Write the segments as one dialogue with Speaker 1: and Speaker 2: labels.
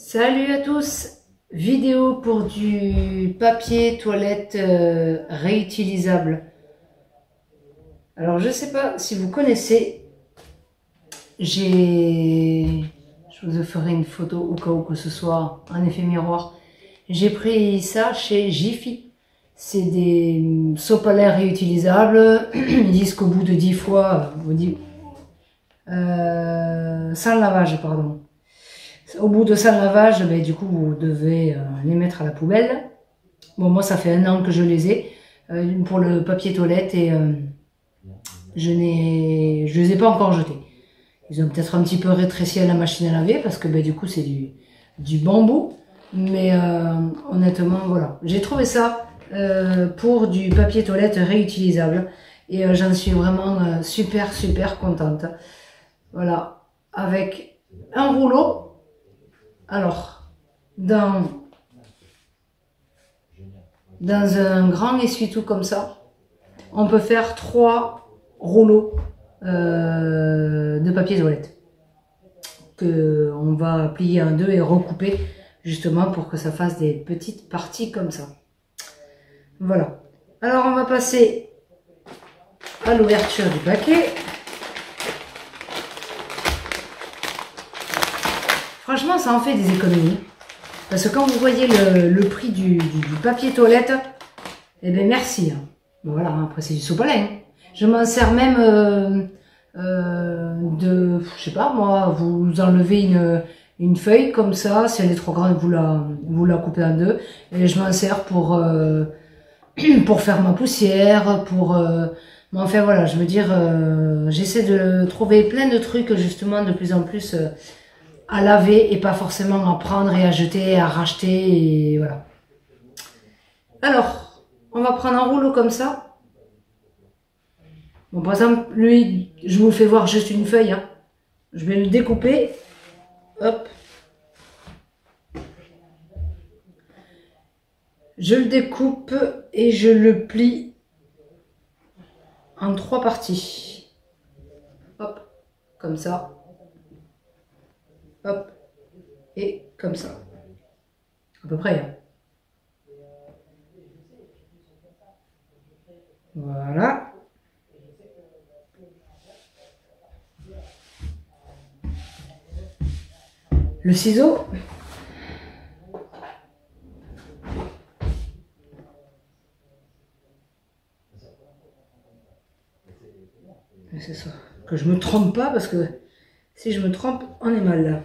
Speaker 1: Salut à tous! Vidéo pour du papier toilette réutilisable. Alors je sais pas si vous connaissez, je vous ferai une photo au cas où que ce soit un effet miroir. J'ai pris ça chez Jiffy. C'est des sopalins réutilisables. Ils disent qu'au bout de 10 fois, sans lavage, pardon. Au bout de 100 lavages, ben, du coup, vous devez les mettre à la poubelle. Bon, moi, ça fait 1 an que je les ai pour le papier toilette et je les ai pas encore jetés. Ils ont peut-être un petit peu rétréci à la machine à laver parce que ben, du coup, c'est du bambou. Mais honnêtement, voilà. J'ai trouvé ça pour du papier toilette réutilisable et j'en suis vraiment super contente. Voilà, avec un rouleau. Alors, dans un grand essuie-tout comme ça, on peut faire 3 rouleaux de papier toilette que on va plier en 2 et recouper justement pour que ça fasse des petites parties comme ça. Voilà. Alors, on va passer à l'ouverture du paquet. Franchement, ça en fait des économies. Parce que quand vous voyez le prix du papier toilette, eh bien merci. Voilà, après c'est du sopalin. Je m'en sers même je sais pas moi, vous enlevez une feuille comme ça, si elle est trop grande, vous la coupez en 2. Et je m'en sers pour faire ma poussière, mais enfin voilà, je veux dire, j'essaie de trouver plein de trucs justement de plus en plus à laver et pas forcément à prendre et à jeter, à racheter et voilà. Alors, on va prendre un rouleau comme ça. Bon, par exemple, lui, je vous fais voir juste une feuille. Hein. Je vais le découper. Hop. Je le découpe et je le plie en 3 parties. Hop, comme ça. Hop, et comme ça. À peu près. Hein. Voilà. Le ciseau. C'est ça. Que je me trompe pas parce que si je me trompe, on est mal là.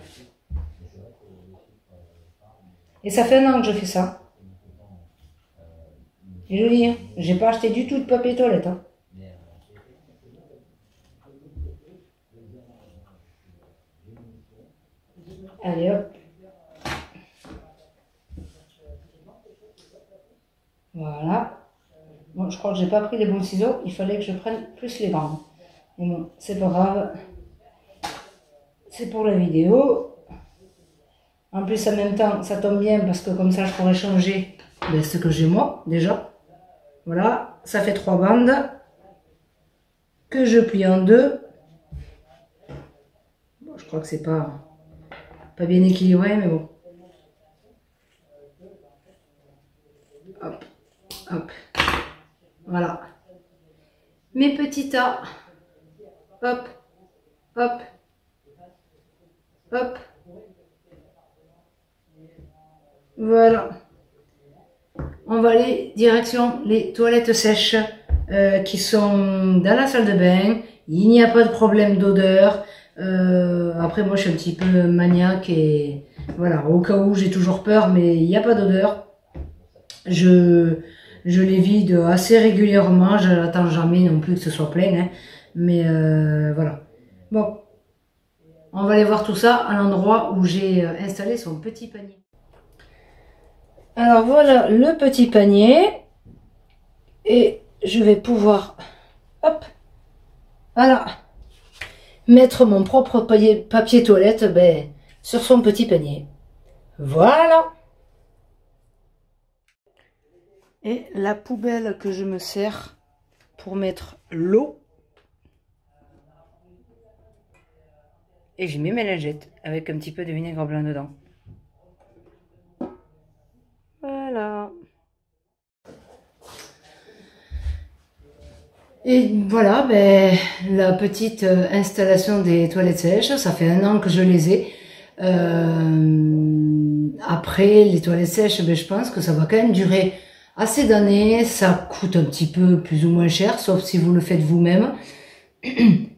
Speaker 1: Et ça fait 1 an que je fais ça. Et je dis, hein, j'ai pas acheté du tout de papier toilette. Hein. Allez hop. Voilà. Bon, je crois que j'ai pas pris les bons ciseaux. Il fallait que je prenne plus les grands. Mais bon, c'est pas grave. C'est pour la vidéo. En plus, en même temps, ça tombe bien parce que comme ça, je pourrais changer ce que j'ai moi, déjà. Voilà. Ça fait 3 bandes que je plie en 2. Bon, je crois que c'est pas bien équilibré, mais bon. Hop, hop. Voilà. Mes petits tas. Hop, hop, hop. Voilà. On va aller direction les toilettes sèches qui sont dans la salle de bain. Il n'y a pas de problème d'odeur. Après, moi, je suis un petit peu maniaque et voilà, au cas où j'ai toujours peur, mais il n'y a pas d'odeur. Je les vide assez régulièrement. Je n'attends jamais non plus que ce soit plein, hein. Mais voilà. Bon, on va aller voir tout ça à l'endroit où j'ai installé son petit panier. Alors voilà le petit panier. Et je vais pouvoir, hop, voilà, mettre mon propre papier toilette sur son petit panier. Voilà. Et la poubelle que je me sers pour mettre l'eau. Et j'y mets mes lingettes avec un petit peu de vinaigre blanc dedans. Et voilà, ben, la petite installation des toilettes sèches, ça fait 1 an que je les ai. Après, les toilettes sèches, ben, je pense que ça va quand même durer assez d'années. Ça coûte un petit peu plus ou moins cher, sauf si vous le faites vous-même.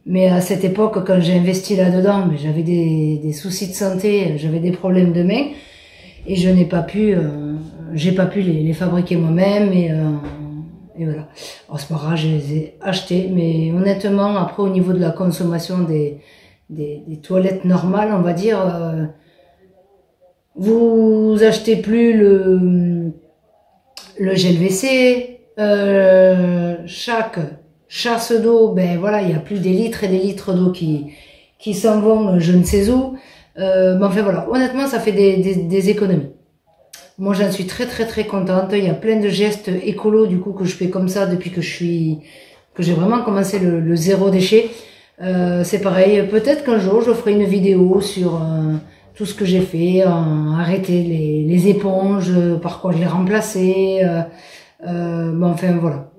Speaker 1: Mais à cette époque, quand j'ai investi là-dedans, ben, j'avais des soucis de santé, j'avais des problèmes de main. Et je n'ai pas pu, j'ai pas pu les fabriquer moi-même et voilà. Alors c'est pas grave, je les ai achetés, mais honnêtement, après au niveau de la consommation des toilettes normales, on va dire, vous achetez plus le gel WC, chaque chasse d'eau, ben voilà, il y a plus des litres et des litres d'eau qui s'en vont, je ne sais où. Mais enfin voilà, honnêtement, ça fait des économies. Moi, j'en suis très très très contente. Il y a plein de gestes écolos du coup que je fais comme ça depuis que j'ai vraiment commencé le zéro déchet. C'est pareil. Peut-être qu'un jour, je ferai une vidéo sur tout ce que j'ai fait, arrêter les éponges, par quoi je les remplaçais. Bon, enfin voilà.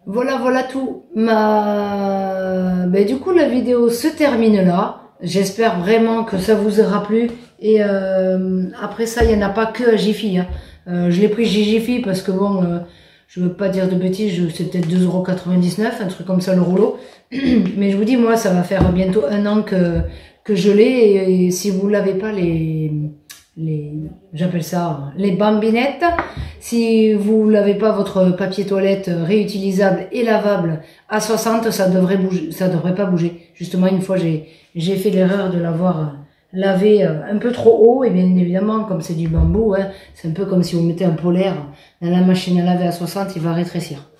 Speaker 1: Voilà tout. Ben, du coup, la vidéo se termine là. J'espère vraiment que ça vous aura plu. Et après ça, il n'y en a pas que à Jiffy. Hein. Je l'ai pris chez Jiffy parce que bon, je veux pas dire de bêtises, c'est peut-être 2,99 €, un truc comme ça le rouleau. Mais je vous dis, moi, ça va faire bientôt 1 an que je l'ai. Et si vous l'avez pas, j'appelle ça les bambinettes. Si vous l'avez pas, votre papier toilette réutilisable et lavable à 60, ça devrait bouger, ça devrait pas bouger. Justement, une fois, j'ai fait l'erreur de l'avoir lavé un peu trop haut, et bien évidemment, comme c'est du bambou, hein, c'est un peu comme si vous mettez un polaire dans la machine à laver à 60, il va rétrécir.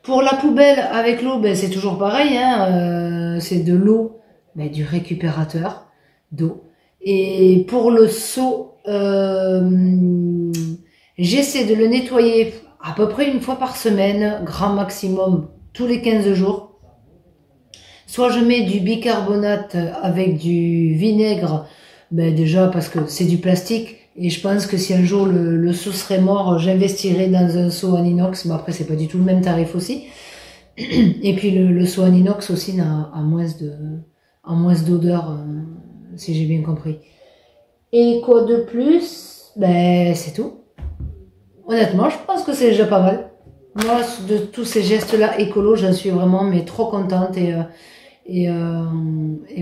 Speaker 1: Pour la poubelle avec l'eau, ben, c'est toujours pareil, hein, c'est de l'eau, ben, du récupérateur d'eau. Et pour le seau, j'essaie de le nettoyer à peu près 1 fois par semaine, grand maximum tous les 15 jours. Soit je mets du bicarbonate avec du vinaigre, ben déjà parce que c'est du plastique, et je pense que si un jour le seau serait mort, j'investirais dans un seau en inox. Mais après, c'est pas du tout le même tarif aussi. Et puis le seau en inox aussi a moins d'odeur, si j'ai bien compris. Et quoi de plus? Ben c'est tout. Honnêtement, je pense que c'est déjà pas mal. Moi, de tous ces gestes-là écolo, j'en suis vraiment mais trop contente. Et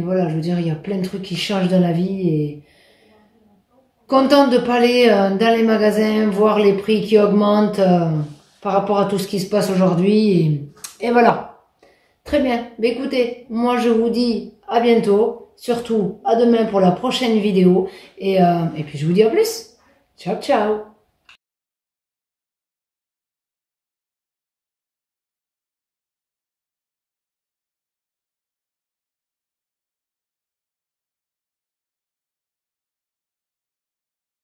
Speaker 1: voilà, je veux dire, il y a plein de trucs qui changent dans la vie. Et contente de pas aller dans les magasins, voir les prix qui augmentent par rapport à tout ce qui se passe aujourd'hui. Et voilà. Très bien. Mais écoutez, moi je vous dis à bientôt. Surtout à demain pour la prochaine vidéo. Et puis je vous dis à plus. Ciao, ciao.